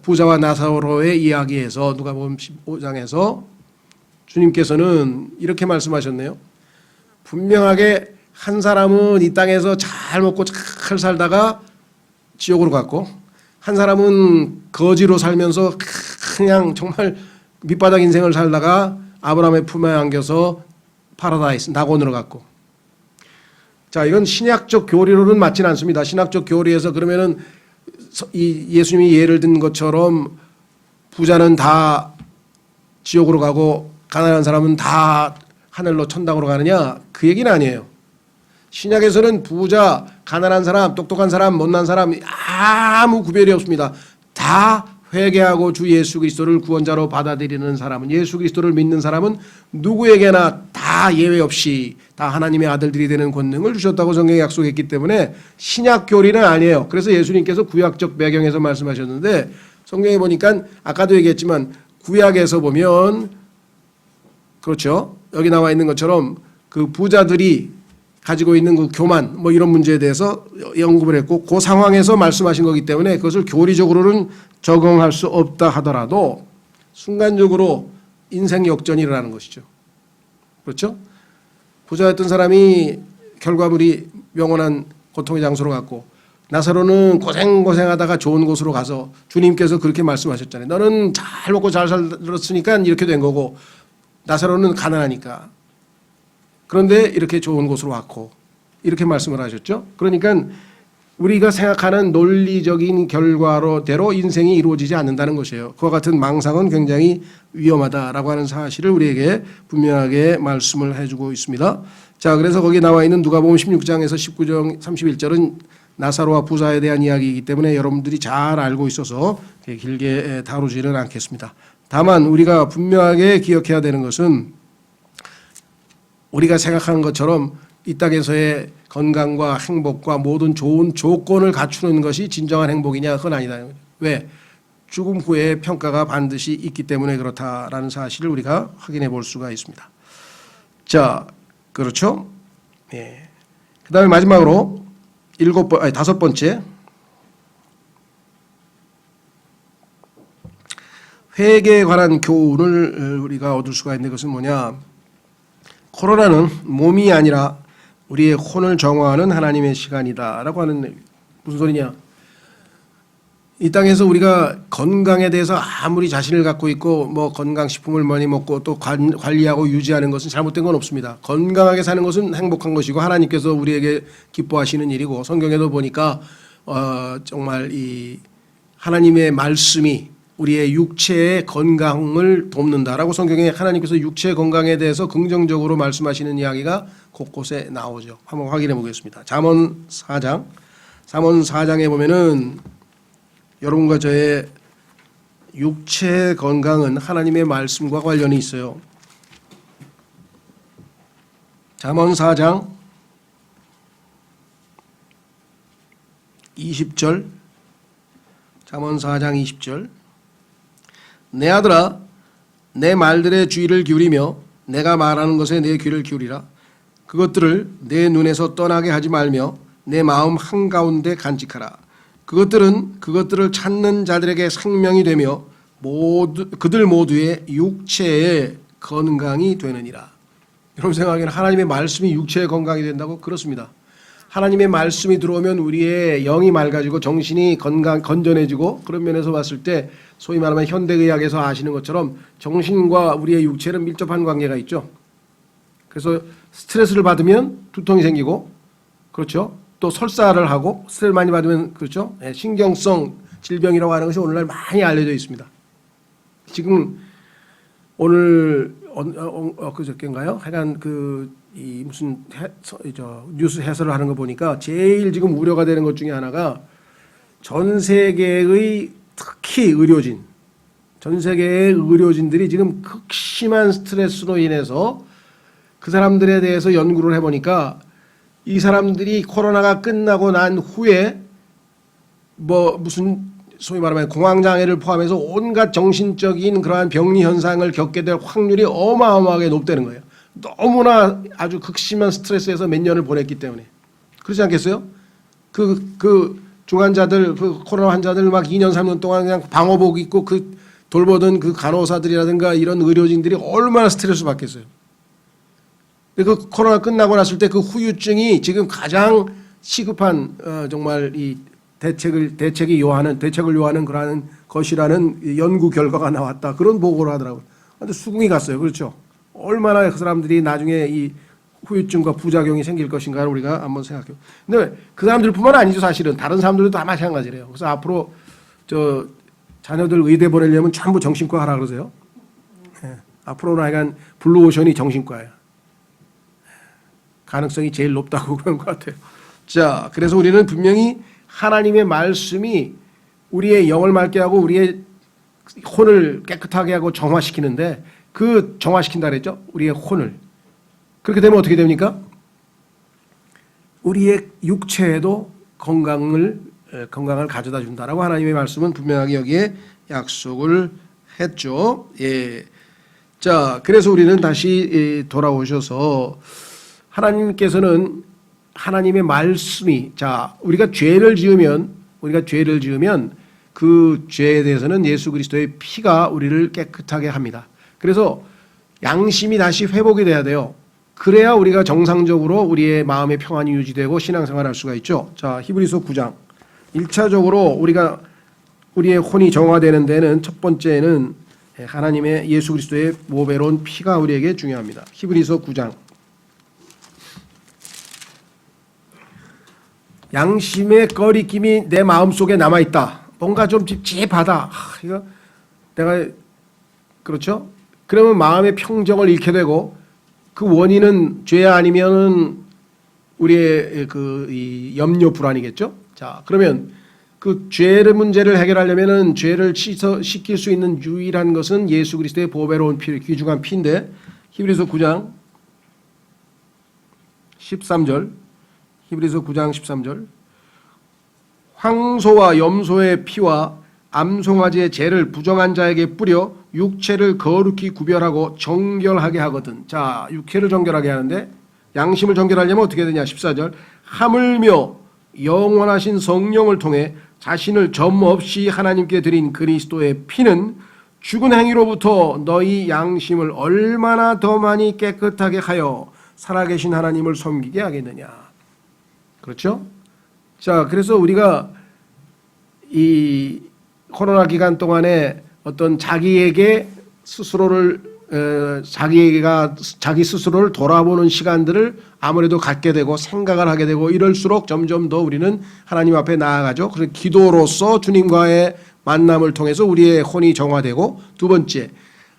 부자와 나사로의 이야기에서 누가복음 15장에서 주님께서는 이렇게 말씀하셨네요. 분명하게 한 사람은 이 땅에서 잘 먹고 잘 살다가 지옥으로 갔고 한 사람은 거지로 살면서 그냥 정말 밑바닥 인생을 살다가 아브라함의 품에 안겨서 파라다이스 낙원으로 갔고. 자, 이건 신약적 교리로는 맞지는 않습니다. 신학적 교리에서 그러면은 이 예수님이 예를 든 것처럼 부자는 다 지옥으로 가고 가난한 사람은 다 하늘로 천당으로 가느냐? 그 얘기는 아니에요. 신약에서는 부자, 가난한 사람, 똑똑한 사람, 못난 사람 아무 구별이 없습니다. 다 회개하고 주 예수 그리스도를 구원자로 받아들이는 사람은, 예수 그리스도를 믿는 사람은 누구에게나 다 예외 없이 다 하나님의 아들들이 되는 권능을 주셨다고 성경에 약속했기 때문에 신약 교리는 아니에요. 그래서 예수님께서 구약적 배경에서 말씀하셨는데 성경에 보니까 아까도 얘기했지만 구약에서 보면 그렇죠. 여기 나와 있는 것처럼 그 부자들이 가지고 있는 그 교만 뭐 이런 문제에 대해서 언급을 했고 그 상황에서 말씀하신 거기 때문에 그것을 교리적으로는 적용할 수 없다 하더라도 순간적으로 인생 역전이 일어나는 것이죠. 그렇죠? 부자였던 사람이 결과물이 영원한 고통의 장소로 갔고 나사로는 고생하다가 좋은 곳으로 가서 주님께서 그렇게 말씀하셨잖아요. 너는 잘 먹고 잘 살았으니까 이렇게 된 거고 나사로는 가난하니까. 그런데 이렇게 좋은 곳으로 왔고 이렇게 말씀을 하셨죠. 그러니까 우리가 생각하는 논리적인 결과로대로 인생이 이루어지지 않는다는 것이에요. 그와 같은 망상은 굉장히 위험하다라고 하는 사실을 우리에게 분명하게 말씀을 해주고 있습니다. 자, 그래서 거기 나와 있는 누가복음 16장에서 19장 31절은 나사로와 부자에 대한 이야기이기 때문에 여러분들이 잘 알고 있어서 길게 다루지는 않겠습니다. 다만 우리가 분명하게 기억해야 되는 것은 우리가 생각하는 것처럼 이 땅에서의 건강과 행복과 모든 좋은 조건을 갖추는 것이 진정한 행복이냐? 그건 아니다. 왜? 죽음 후에 평가가 반드시 있기 때문에 그렇다라는 사실을 우리가 확인해 볼 수가 있습니다. 자, 그렇죠? 예. 그 다음에 마지막으로 다섯 번째. 회개에 관한 교훈을 우리가 얻을 수가 있는 것은 뭐냐? 코로나는 몸이 아니라 우리의 혼을 정화하는 하나님의 시간이다라고 하는 무슨 소리냐? 이 땅에서 우리가 건강에 대해서 아무리 자신을 갖고 있고 뭐 건강식품을 많이 먹고 또 관리하고 유지하는 것은 잘못된 건 없습니다. 건강하게 사는 것은 행복한 것이고 하나님께서 우리에게 기뻐하시는 일이고 성경에도 보니까 정말 이 하나님의 말씀이 우리의 육체의 건강을 돕는다라고 성경에 하나님께서 육체의 건강에 대해서 긍정적으로 말씀하시는 이야기가 곳곳에 나오죠. 한번 확인해 보겠습니다. 잠언 4장에 보면은 여러분과 저의 육체의 건강은 하나님의 말씀과 관련이 있어요. 잠언 4장 20절 잠언 4장 20절 내 아들아 내 말들의 주의를 기울이며 내가 말하는 것에 내 귀를 기울이라. 그것들을 내 눈에서 떠나게 하지 말며 내 마음 한가운데 간직하라. 그것들을 찾는 자들에게 생명이 되며 그들 모두의 육체의 건강이 되느니라. 여러분 생각에는 하나님의 말씀이 육체의 건강이 된다고? 그렇습니다. 하나님의 말씀이 들어오면 우리의 영이 맑아지고 정신이 건전해지고, 그런 면에서 봤을 때 소위 말하면 현대의학에서 아시는 것처럼 정신과 우리의 육체는 밀접한 관계가 있죠. 그래서 스트레스를 받으면 두통이 생기고, 그렇죠. 또 설사를 하고, 스트레스를 많이 받으면, 그렇죠. 신경성 질병이라고 하는 것이 오늘날 많이 알려져 있습니다. 지금 오늘 그저께인가요? 하여간 무슨 뉴스 해설을 하는 거 보니까 제일 지금 우려가 되는 것 중에 하나가 전 세계의 특히 전 세계의 의료진들이 지금 극심한 스트레스로 인해서 그 사람들에 대해서 연구를 해보니까 이 사람들이 코로나가 끝나고 난 후에 무슨 소위 말하면 공황장애를 포함해서 온갖 정신적인 그러한 병리 현상을 겪게 될 확률이 어마어마하게 높다는 거예요. 너무나 아주 극심한 스트레스에서 몇 년을 보냈기 때문에. 그렇지 않겠어요? 그 중환자들, 그 코로나 환자들 막 2년, 3년 동안 그냥 방호복 입고 돌보던 그 간호사들이라든가 이런 의료진들이 얼마나 스트레스 받겠어요. 그 코로나 끝나고 났을 때 그 후유증이 지금 가장 시급한 정말 이 대책을 요하는 그러한 것이라는 연구 결과가 나왔다. 그런 보고를 하더라고요. 근데 수긍이 갔어요. 그렇죠? 얼마나 그 사람들이 나중에 이 후유증과 부작용이 생길 것인가를 우리가 한번 생각해요. 근데 그 사람들뿐만 아니죠. 사실은 다른 사람들도 다 마찬가지래요. 그래서 앞으로 자녀들 의대 보내려면 전부 정신과 하라 그러세요. 앞으로는 하여간 블루오션이 정신과예요. 가능성이 제일 높다고 그런 것 같아요. 자, 그래서 우리는 분명히 하나님의 말씀이 우리의 영을 맑게 하고 우리의 혼을 깨끗하게 하고 정화시키는데, 그 정화시킨다 그랬죠? 우리의 혼을. 그렇게 되면 어떻게 됩니까? 우리의 육체에도 건강을 가져다 준다라고 하나님의 말씀은 분명하게 여기에 약속을 했죠. 예. 자, 그래서 우리는 다시 돌아오셔서 하나님께서는 하나님의 말씀이, 우리가 죄를 지으면 그 죄에 대해서는 예수 그리스도의 피가 우리를 깨끗하게 합니다. 그래서 양심이 다시 회복이 돼야 돼요. 그래야 우리가 정상적으로 우리의 마음의 평안이 유지되고 신앙생활할 수가 있죠. 자, 히브리서 9장. 1차적으로 우리의 혼이 정화되는 데는 첫 번째는 하나님의 예수 그리스도의 보배로운 피가 우리에게 중요합니다. 히브리서 9장. 양심의 꺼리낌이 내 마음속에 남아있다. 뭔가 좀 찝찝하다. 이거 내가, 그렇죠? 그러면 마음의 평정을 잃게 되고, 그 원인은 죄 아니면은 우리의 이 염려 불안이겠죠? 자, 그러면 그 죄의 문제를 해결하려면은 죄를 씻길 수 있는 유일한 것은 예수 그리스도의 보배로운 피, 귀중한 피인데, 히브리서 9장 13절, 히브리서 9장 13절. 황소와 염소의 피와 암송아지의 재를 부정한 자에게 뿌려 육체를 거룩히 구별하고 정결하게 하거든. 자, 육체를 정결하게 하는데 양심을 정결하려면 어떻게 되냐? 14절. 하물며 영원하신 성령을 통해 자신을 점 없이 하나님께 드린 그리스도의 피는 죽은 행위로부터 너희 양심을 얼마나 더 많이 깨끗하게 하여 살아계신 하나님을 섬기게 하겠느냐. 그렇죠? 자, 그래서 우리가 이 코로나 기간 동안에 어떤 자기 스스로를 돌아보는 시간들을 아무래도 갖게 되고 생각을 하게 되고 이럴수록 점점 더 우리는 하나님 앞에 나아가죠. 그래서 기도로서 주님과의 만남을 통해서 우리의 혼이 정화되고, 두 번째,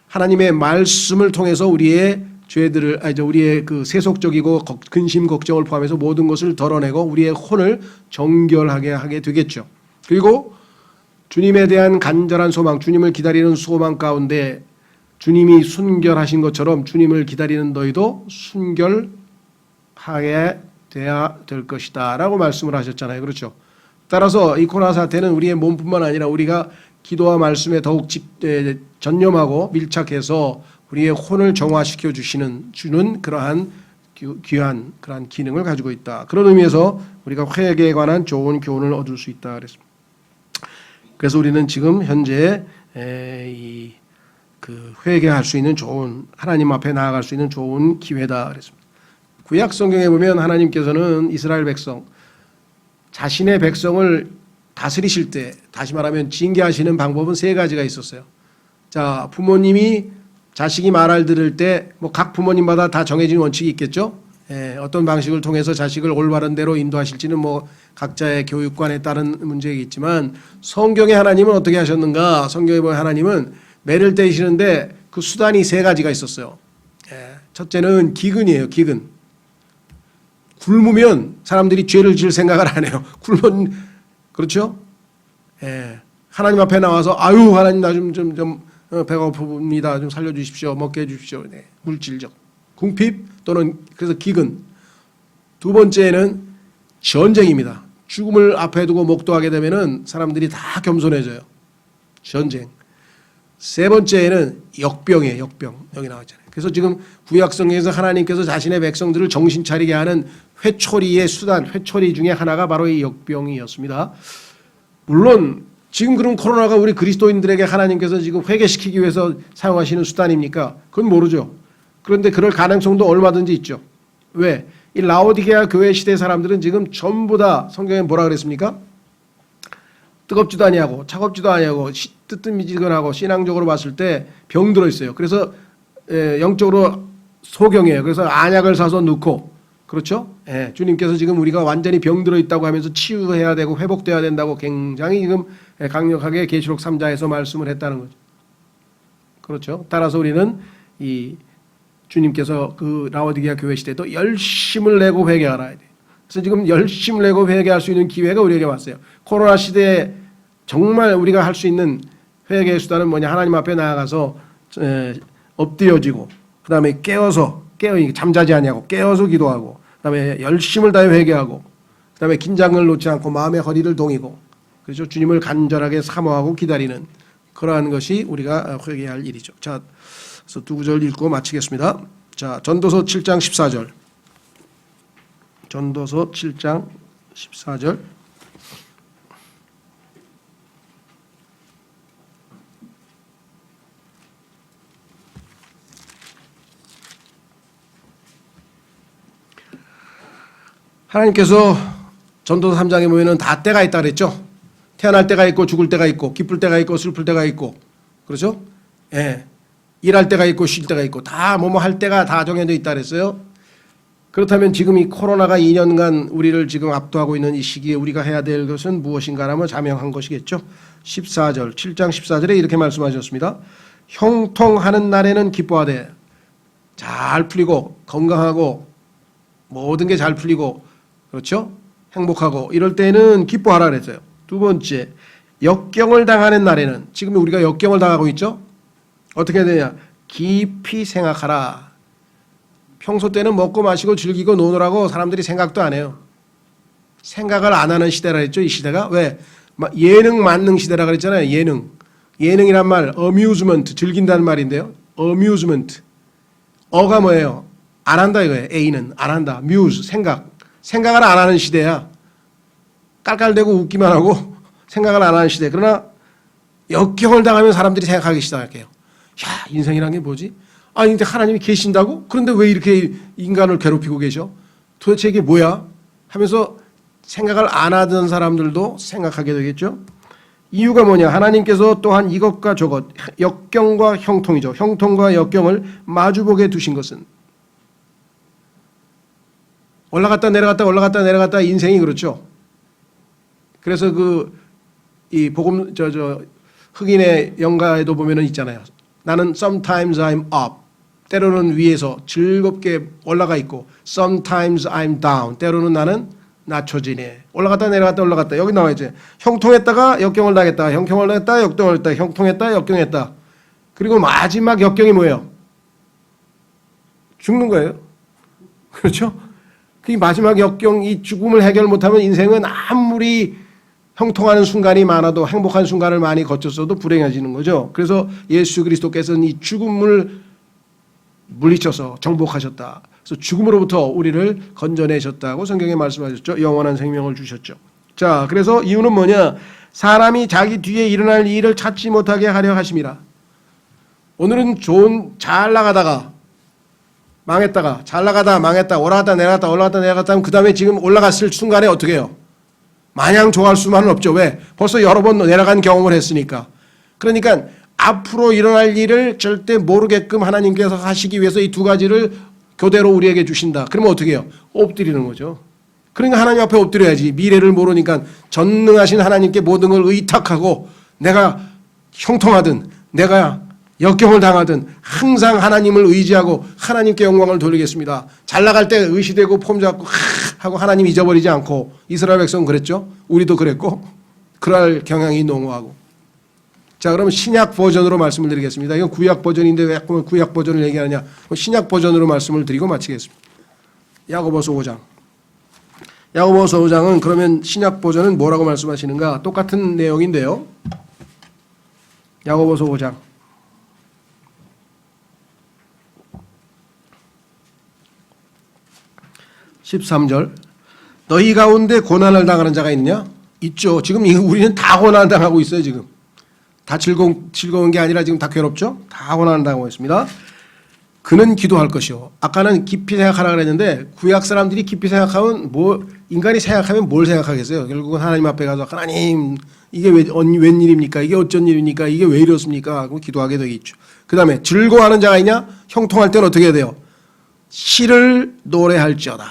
하나님의 말씀을 통해서 우리의 죄들을, 우리의 그 세속적이고 근심 걱정을 포함해서 모든 것을 덜어내고 우리의 혼을 정결하게 하게 되겠죠. 그리고 주님에 대한 간절한 소망, 주님을 기다리는 소망 가운데 주님이 순결하신 것처럼 주님을 기다리는 너희도 순결하게 돼야 될 것이다 라고 말씀을 하셨잖아요. 그렇죠? 따라서 이 코로나 사태는 우리의 몸뿐만 아니라 우리가 기도와 말씀에 더욱 전념하고 밀착해서 우리의 혼을 정화시켜 주는 그러한 귀한 그런 기능을 가지고 있다. 그런 의미에서 우리가 회개에 관한 좋은 교훈을 얻을 수 있다 그랬습니다. 그래서 우리는 지금 현재 그 회개할 수 있는 좋은, 하나님 앞에 나아갈 수 있는 좋은 기회다 그랬습니다. 구약 성경에 보면 하나님께서는 이스라엘 백성, 자신의 백성을 다스리실 때, 다시 말하면 징계하시는 방법은 세 가지가 있었어요. 자, 부모님이 자식이 말을 들을 때 뭐 각 부모님마다 다 정해진 원칙이 있겠죠. 어떤 방식을 통해서 자식을 올바른 대로 인도하실지는 뭐 각자의 교육관에 따른 문제이겠지만, 성경의 하나님은 어떻게 하셨는가? 성경에 보면 하나님은 매를 때리시는데 그 수단이 세 가지가 있었어요. 첫째는 기근이에요. 기근. 굶으면 사람들이 죄를 지을 생각을 안 해요. 굶으면, 그렇죠? 하나님 앞에 나와서 아유 하나님 나 좀 배가 고픕니다. 좀 살려주십시오. 먹게 해주십시오. 물질적 궁핍 또는 그래서 기근. 두 번째는 전쟁입니다. 죽음을 앞에 두고 목도하게 되면은 사람들이 다 겸손해져요. 전쟁. 세 번째는 역병이에요. 역병. 여기 나왔잖아요. 그래서 지금 구약성경에서 하나님께서 자신의 백성들을 정신 차리게 하는 회초리의 수단, 회초리 중에 하나가 바로 이 역병이었습니다. 물론 지금 그런 코로나가 우리 그리스도인들에게 하나님께서 지금 회개시키기 위해서 사용하시는 수단입니까? 그건 모르죠. 그런데 그럴 가능성도 얼마든지 있죠. 왜? 이 라오디게아 교회 시대 사람들은 지금 전부 다 성경에 뭐라 그랬습니까? 뜨겁지도 아니하고 차갑지도 아니하고 뜨뜻미지근하고 신앙적으로 봤을 때 병들어 있어요. 그래서 영적으로 소경이에요. 그래서 안약을 사서 넣고, 그렇죠? 주님께서 지금 우리가 완전히 병들어 있다고 하면서 치유해야 되고 회복돼야 된다고 굉장히 지금 강력하게 계시록 3장에서 말씀을 했다는 거죠. 그렇죠? 따라서 우리는 이 주님께서 그 라오디게아 교회 시대도 열심을 내고 회개하라. 그래서 지금 열심을 내고 회개할 수 있는 기회가 우리에게 왔어요. 코로나 시대에 정말 우리가 할 수 있는 회개의 수단은 뭐냐? 하나님 앞에 나아가서 엎드려지고, 그 다음에 잠자지 아니하고 깨어서 기도하고, 그 다음에 열심을 다해 회개하고, 그 다음에 긴장을 놓지 않고 마음의 허리를 동이고, 그렇죠? 주님을 간절하게 사모하고 기다리는 그러한 것이 우리가 회개할 일이죠. 자, 그래서 두 구절 읽고 마치겠습니다. 자, 전도서 7장 14절. 전도서 7장 14절. 하나님께서 전도서 3장에 보면은 다 때가 있다 그랬죠. 태어날 때가 있고 죽을 때가 있고 기쁠 때가 있고 슬플 때가 있고, 그렇죠? 일할 때가 있고 쉴 때가 있고 다 뭐뭐 할 때가 다 정해져 있다 그랬어요. 그렇다면 지금 이 코로나가 2년간 우리를 지금 압도하고 있는 이 시기에 우리가 해야 될 것은 무엇인가라면 자명한 것이겠죠. 14절, 7장 14절에 이렇게 말씀하셨습니다. 형통하는 날에는 기뻐하되, 잘 풀리고 건강하고 모든 게 잘 풀리고, 그렇죠? 행복하고 이럴 때는 기뻐하라 그랬어요. 두 번째, 역경을 당하는 날에는, 지금 우리가 역경을 당하고 있죠? 어떻게 되냐? 깊이 생각하라. 평소 때는 먹고 마시고 즐기고 노느라고 사람들이 생각도 안 해요. 생각을 안 하는 시대라 했죠, 이 시대가. 왜? 예능 만능 시대라 그랬잖아요. 예능이란 말, amusement, 즐긴다는 말인데요. amusement. 어가 뭐예요? 안 한다 이거예요. A는 안 한다. muse, 생각을 안 하는 시대야. 깔깔대고 웃기만 하고 생각을 안 하는 시대. 그러나 역경을 당하면 사람들이 생각하기 시작할게요. 야, 인생이란 게 뭐지? 아니 근데 하나님이 계신다고? 그런데 왜 이렇게 인간을 괴롭히고 계셔? 도대체 이게 뭐야? 하면서 생각을 안 하던 사람들도 생각하게 되겠죠. 이유가 뭐냐? 하나님께서 또한 이것과 저것, 역경과 형통이죠. 형통과 역경을 마주보게 두신 것은, 올라갔다 내려갔다 올라갔다 내려갔다 인생이 그렇죠. 그래서 이 복음 흑인의 영가에도 보면은 있잖아요. 나는 sometimes I'm up, 때로는 위에서 즐겁게 올라가 있고, sometimes I'm down, 때로는 나는 낮춰지네. 올라갔다 내려갔다 올라갔다. 여기 나와 있죠. 형통했다가 역경을 당했다. 형통을 당했다. 역경을 했다. 형통했다. 역경했다. 그리고 마지막 역경이 뭐예요? 죽는 거예요. 그렇죠? 그 마지막 역경, 이 죽음을 해결 못하면 인생은 아무리 형통하는 순간이 많아도, 행복한 순간을 많이 거쳤어도 불행해지는 거죠. 그래서 예수 그리스도께서는 이 죽음을 물리쳐서 정복하셨다. 그래서 죽음으로부터 우리를 건져내셨다고 성경에 말씀하셨죠. 영원한 생명을 주셨죠. 자, 그래서 이유는 뭐냐? 사람이 자기 뒤에 일어날 일을 찾지 못하게 하려 하심이라. 오늘은 잘 나가다가 망했다가 잘 나가다가 망했다, 올라갔다 내려갔다 올라갔다 내려갔다 하면 그 다음에 지금 올라갔을 순간에 어떻게 해요? 마냥 좋아할 수만은 없죠. 왜? 벌써 여러 번 내려간 경험을 했으니까. 그러니까 앞으로 일어날 일을 절대 모르게끔 하나님께서 하시기 위해서 이 두 가지를 교대로 우리에게 주신다. 그러면 어떻게 해요? 엎드리는 거죠. 그러니까 하나님 앞에 엎드려야지. 미래를 모르니까 전능하신 하나님께 모든 걸 의탁하고 내가 형통하든 내가 역경을 당하든 항상 하나님을 의지하고 하나님께 영광을 돌리겠습니다. 잘 나갈 때 의시되고 폼 잡고 하고 하나님 잊어버리지 않고 이스라엘 백성은 그랬죠. 우리도 그랬고 그럴 경향이 농후하고. 자, 그러면 신약 버전으로 말씀을 드리겠습니다. 이건 구약 버전인데 왜 구약 버전을 얘기하느냐. 신약 버전으로 말씀을 드리고 마치겠습니다. 야고보서 5장. 야고보서 5장은 그러면 신약 버전은 뭐라고 말씀하시는가? 똑같은 내용인데요. 야고보서 5장. 13절. 너희 가운데 고난을 당하는 자가 있느냐? 있죠. 지금 우리는 다 고난 당하고 있어요. 지금 다 즐거운 게 아니라 지금 다 괴롭죠. 다 고난 당하고 있습니다. 그는 기도할 것이요. 아까는 깊이 생각하라 그랬는데 구약 사람들이 깊이 생각하면 인간이 생각하면 뭘 생각하겠어요? 결국은 하나님 앞에 가서 하나님 이게 웬일입니까? 이게 어쩐 일입니까? 이게 왜 이렇습니까? 하고 기도하게 되겠죠. 그 다음에 즐거워하는 자가 있냐? 형통할 때는 어떻게 해야 돼요? 시를 노래할지어다.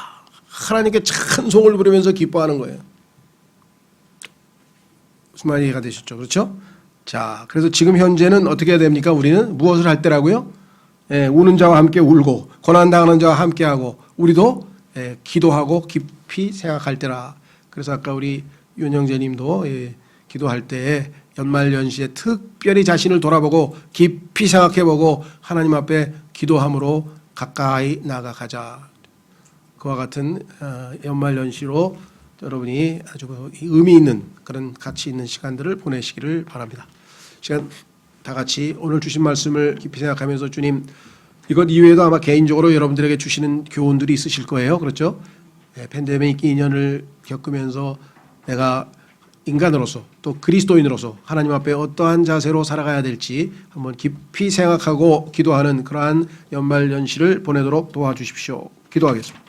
하나님께 찬송을 부르면서 기뻐하는 거예요. 무슨 말이 이해가 되셨죠? 그렇죠? 자, 그래서 지금 현재는 어떻게 해야 됩니까? 우리는 무엇을 할 때라고요? 우는 자와 함께 울고 고난당하는 자와 함께하고 우리도 기도하고 깊이 생각할 때라. 그래서 아까 우리 윤영재님도 기도할 때 연말연시에 특별히 자신을 돌아보고 깊이 생각해보고 하나님 앞에 기도함으로 가까이 나아가자. 그와 같은 연말연시로 여러분이 아주 의미 있는 그런 가치 있는 시간들을 보내시기를 바랍니다. 시간 다 같이 오늘 주신 말씀을 깊이 생각하면서 주님 이것 이외에도 아마 개인적으로 여러분들에게 주시는 교훈들이 있으실 거예요. 그렇죠? 팬데믹 2년을 겪으면서 내가 인간으로서 또 그리스도인으로서 하나님 앞에 어떠한 자세로 살아가야 될지 한번 깊이 생각하고 기도하는 그러한 연말연시를 보내도록 도와주십시오. 기도하겠습니다.